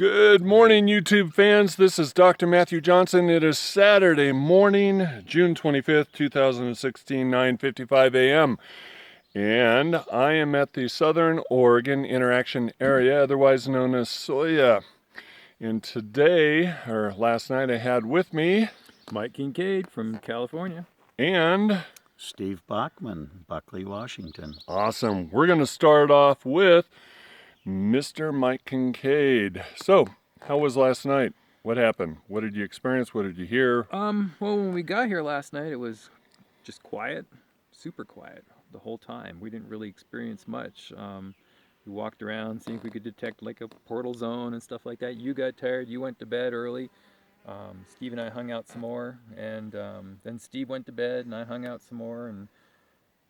Good morning, YouTube fans. This is Dr. Matthew Johnson. It is Saturday morning, June 25th, 2016, 9:55 a.m. And I am at the Southern Oregon Interaction Area, otherwise known as SOIA. And today, or last night, I had with me Mike Kincaid from California. And Steve Bachmann, Buckley, Washington. Awesome. We're going to start off with Mr. Mike Kincaid. So, how was last night? What happened? What did you experience? What did you hear? Well, when we got here last night, it was just quiet, super quiet the whole time. We didn't really experience much. We walked around, seeing if we could detect like a portal zone and stuff like that. You got tired. You went to bed early. Steve and I hung out some more, and then Steve went to bed, and I hung out some more, and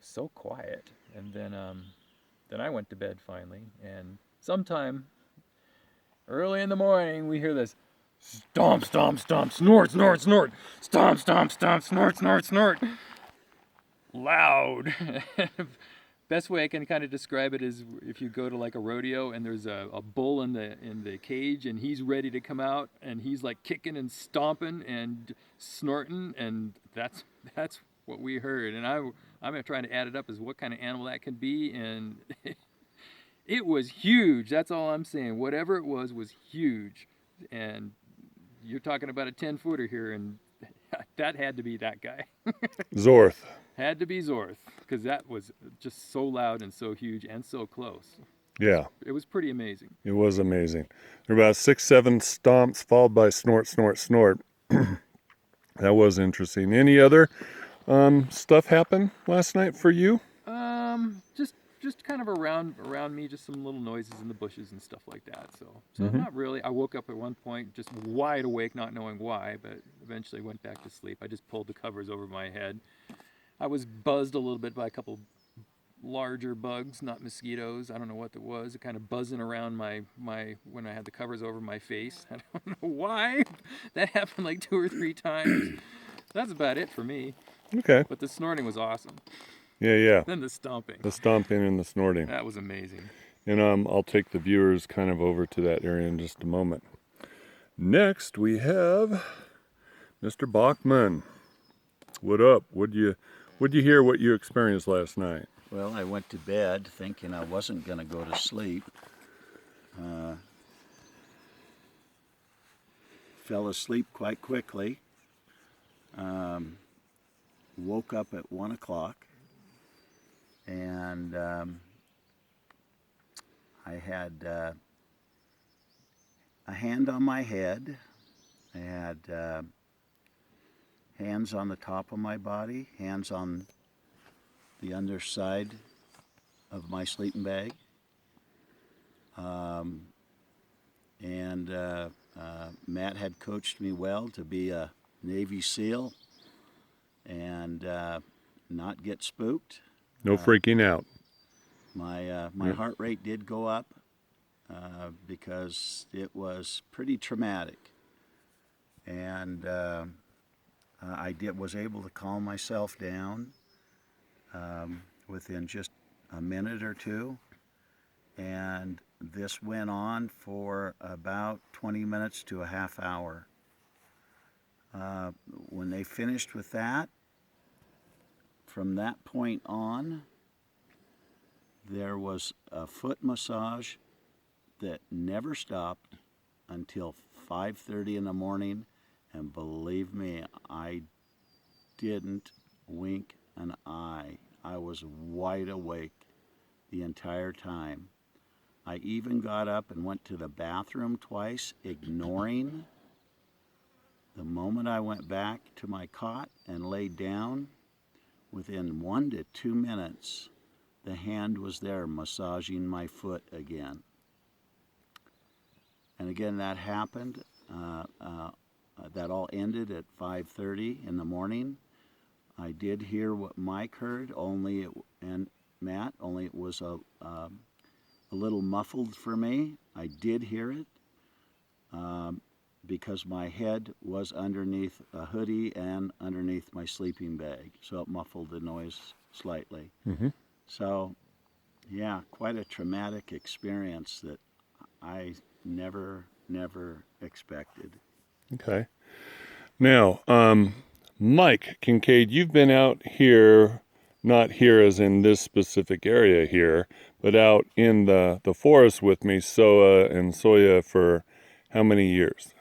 so quiet. And then I went to bed finally, and sometime early in the morning we hear this stomp, stomp, stomp, snort, snort, snort, stomp, stomp, stomp, snort, snort, snort. Loud. Best way I can kind of describe it is if you go to like a rodeo and there's a bull in the cage and he's ready to come out and he's like kicking and stomping and snorting, and that's what we heard. And I'm trying to add it up as what kind of animal that could be, and it was huge. That's all I'm saying. Whatever it was huge. And you're talking about a 10-footer here, and that had to be that guy. Zorth. Had to be Zorth, because that was just so loud and so huge and so close. Yeah. It was pretty amazing. It was amazing. There were about 6-7 stomps followed by snort, snort, snort. That was interesting. Any other stuff happen last night for you? Just kind of around me, just some little noises in the bushes and stuff like that. So not really. I woke up at one point just wide awake, not knowing why, but eventually went back to sleep. I just pulled the covers over my head. I was buzzed a little bit by a couple larger bugs, not mosquitoes. I don't know what it was. It kind of buzzing around my when I had the covers over my face. I don't know why. That happened like 2 or 3 times. That's about it for me. Okay. But the snorting was awesome. Yeah. Then the stomping. The stomping and the snorting. That was amazing. And I'll take the viewers kind of over to that area in just a moment. Next, we have Mr. Bachmann. What up? What'd you hear? What you experienced last night? Well, I went to bed thinking I wasn't going to go to sleep. Fell asleep quite quickly. Woke up at 1 o'clock. And I had a hand on my head. I had hands on the top of my body, hands on the underside of my sleeping bag. Matt had coached me well to be a Navy SEAL and not get spooked. No freaking out. My heart rate did go up because it was pretty traumatic, and I was able to calm myself down within just a minute or two, and this went on for about 20 minutes to a half hour. When they finished with that, from that point on, there was a foot massage that never stopped until 5:30 in the morning, and believe me, I didn't wink an eye. I was wide awake the entire time. I even got up and went to the bathroom twice, ignoring. The moment I went back to my cot and laid down, within 1 to 2 minutes, the hand was there massaging my foot again. And again, that happened. That all ended at 5:30 in the morning. I did hear what Mike heard, and Matt, only it was a little muffled for me. I did hear it because my head was underneath a hoodie and underneath my sleeping bag, so it muffled the noise slightly. Mm-hmm. So, yeah, quite a traumatic experience that I never expected. Okay. Now, Mike Kincaid, you've been out here, not here as in this specific area here, but out in the forest with me, SOA and SOIA, for how many years?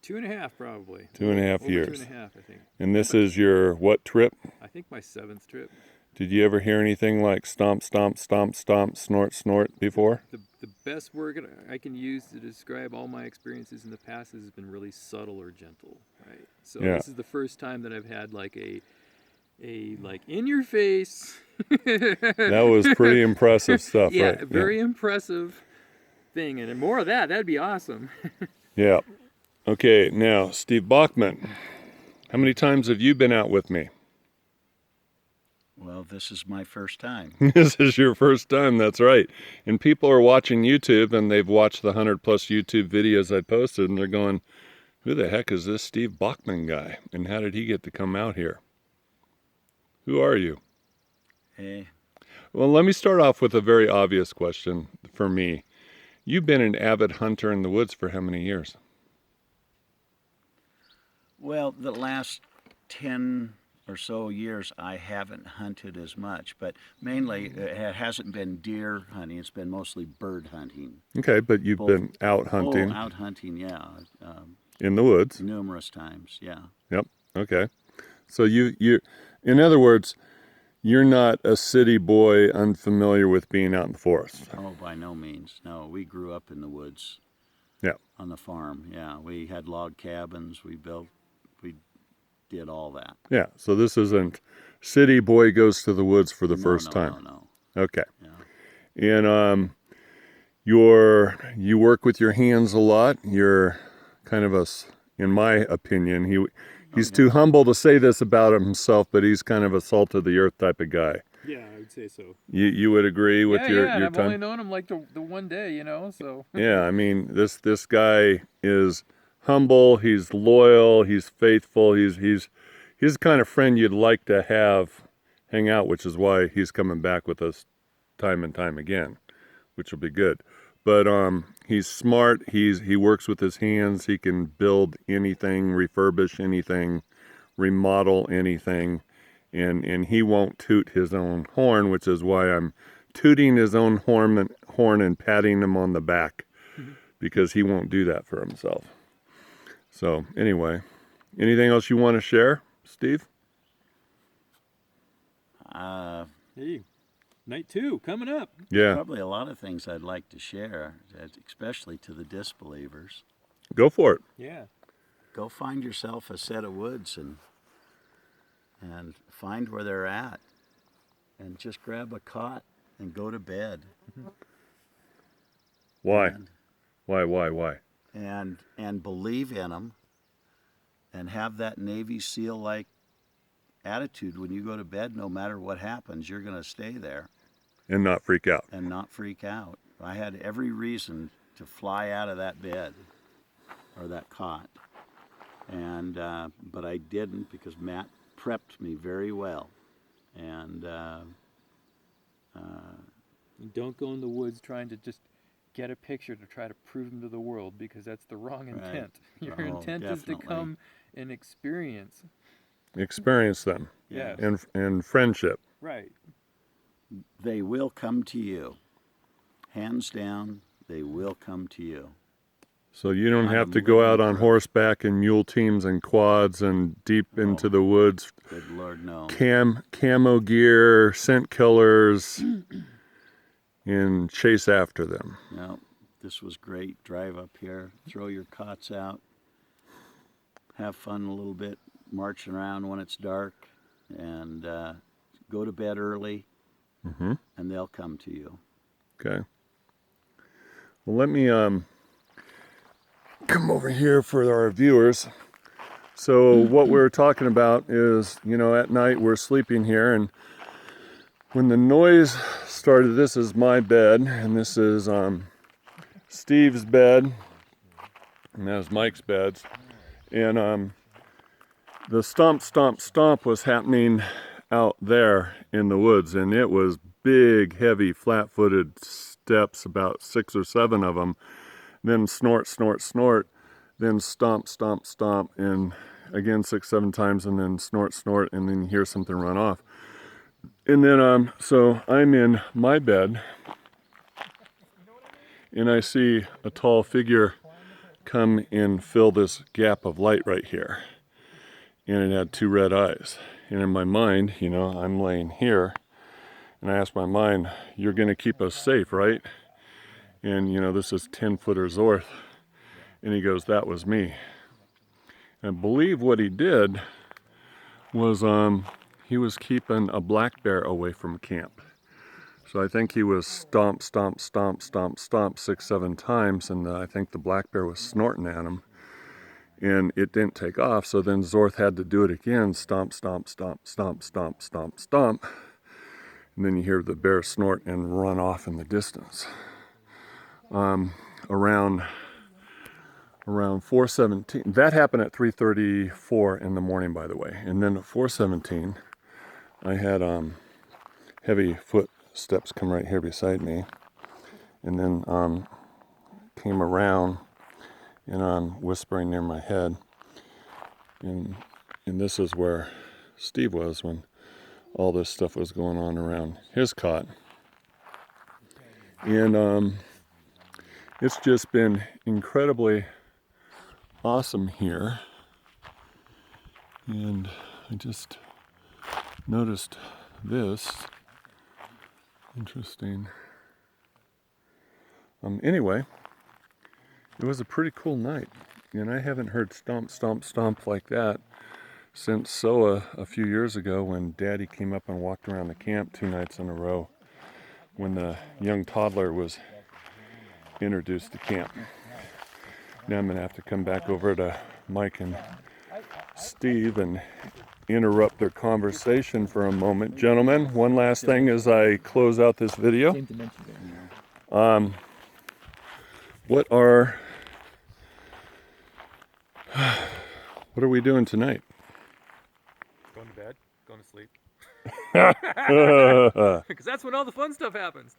2.5 probably. 2.5 Over years. 2.5, I think. And this is your what trip? I think my 7th trip. Did you ever hear anything like stomp, stomp, stomp, stomp, snort, snort before? The best word I can use to describe all my experiences in the past has been really subtle or gentle, right? So Yeah. this is the first time that I've had like a like in your face. That was pretty impressive stuff, Yeah, right? very impressive thing, and more of that. That'd be awesome. Yeah. Okay, now, Steve Bachmann, how many times have you been out with me? Well, this is my first time. This is your first time, that's right. And people are watching YouTube, and they've watched the 100+ YouTube videos I posted, and they're going, who the heck is this Steve Bachmann guy? And how did he get to come out here? Who are you? Hey, Well, let me start off with a very obvious question for me. You've been an avid hunter in the woods for how many years? well, the last 10 or so years I haven't hunted as much, but mainly it hasn't been deer hunting. It's been mostly bird hunting. Okay, but you've been out hunting Oh, out hunting, yeah, in the woods. numerous times, yeah. Yep. Okay. So you, in other words, you're not a city boy unfamiliar with being out in the forest. Oh, by no means. No, we grew up in the woods. Yeah. On the farm, yeah. We had log cabins. We did all that. Yeah. So this isn't city boy goes to the woods for the first time. No. Okay. Yeah. And you work with your hands a lot. You're kind of in my opinion, he's too humble to say this about himself, but he's kind of a salt of the earth type of guy. Yeah, I would say so. You would agree with your and I've time? only known him like the one day, so. Yeah, I mean, this guy is humble, he's loyal, he's faithful, he's the kind of friend you'd like to have hang out, which is why he's coming back with us time and time again, which will be good. But he's smart, he works with his hands, he can build anything, refurbish anything, remodel anything, and he won't toot his own horn, which is why I'm tooting his own horn and patting him on the back, because he won't do that for himself. So anyway, anything else you want to share, Steve? Hey, night 2 coming up. Yeah, Probably a lot of things I'd like to share, especially to the disbelievers. go for it. Yeah. Go find yourself a set of woods and find where they're at, and just grab a cot and go to bed. Why? And, Why? and believe in them, and have that Navy SEAL-like attitude when you go to bed. No matter what happens, you're going to stay there And not freak out. and not freak out. I had every reason to fly out of that bed or that cot, and but I didn't, because Matt prepped me very well. And Don't go in the woods trying to just get a picture to try to prove them to the world, because that's the wrong intent. Your Oh, intent is to definitely. come and experience. Experience them. Yeah. And friendship. Right. they will come to you. Hands down, they will come to you. So you don't I'm have to go out living on proof. horseback and mule teams and quads and deep into the woods. Good Lord, no. Camo gear, scent killers, and chase after them. No, this was great. Drive up here, throw your cots out, have fun a little bit, marching around when it's dark, and go to bed early, and they'll come to you. Okay. Well, let me come over here for our viewers. So what we're talking about is, at night we're sleeping here, and when the noise started, this is my bed, and this is Steve's bed, and that's Mike's beds, and the stomp, stomp, stomp was happening out there in the woods, and it was big, heavy, flat-footed steps, about 6 or 7 of them, then snort, snort, snort, then stomp, stomp, stomp, and again 6, 7 times, and then snort, snort, and then you hear something run off. And then, so I'm in my bed, and I see a tall figure come and fill this gap of light right here. And it had 2 red eyes. And in my mind, you know, I'm laying here, and I asked my mind, you're going to keep us safe, right? And, you know, this is 10-footer Zorth. And he goes, that was me. I believe what he did was he was keeping a black bear away from camp. So I think he was stomp, stomp, stomp, stomp, stomp 6, 7 times, and I think the black bear was snorting at him. And it didn't take off, so then Zorth had to do it again, stomp, stomp, stomp, stomp, stomp, stomp, stomp. And then you hear the bear snort and run off in the distance. Around 4:17, that happened at 3:34 in the morning, by the way. And then at 4:17, I had heavy footsteps come right here beside me, and then came around, and I'm whispering near my head, and this is where Steve was when all this stuff was going on around his cot. And it's just been incredibly awesome here. And I just noticed this. Interesting. Anyway, it was a pretty cool night. And I haven't heard stomp, stomp, stomp like that since SOIA a few years ago, when Daddy came up and walked around the camp 2 nights in a row when the young toddler was introduced to camp. Now I'm going to have to come back over to Mike and Steve and interrupt their conversation for a moment. Gentlemen, one last thing as I close out this video. What are we doing tonight? Going to bed, going to sleep. Yeah. Because that's when all the fun stuff happens.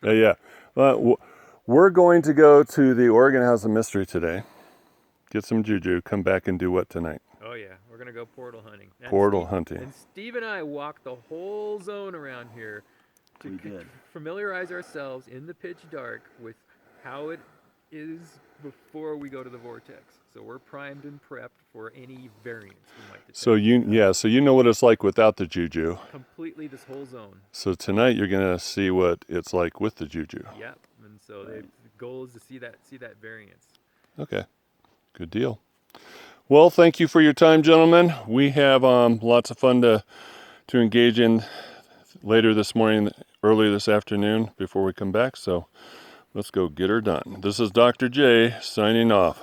We're going to go to the Oregon House of Mystery today, get some juju, come back and do what tonight? Oh yeah, we're gonna go portal hunting. Hunting. And Steve and I walked the whole zone around here to familiarize ourselves in the pitch dark with how it is before we go to the vortex. So we're primed and prepped for any variance we might detect. So you know what it's like without the juju. Completely this whole zone. So tonight you're gonna see what it's like with the juju. Yep. And so the goal is to see that variance. Okay. Good deal. Well, thank you for your time, gentlemen. We have lots of fun to engage in later this morning, early this afternoon before we come back. So let's go get her done. This is Dr. J signing off.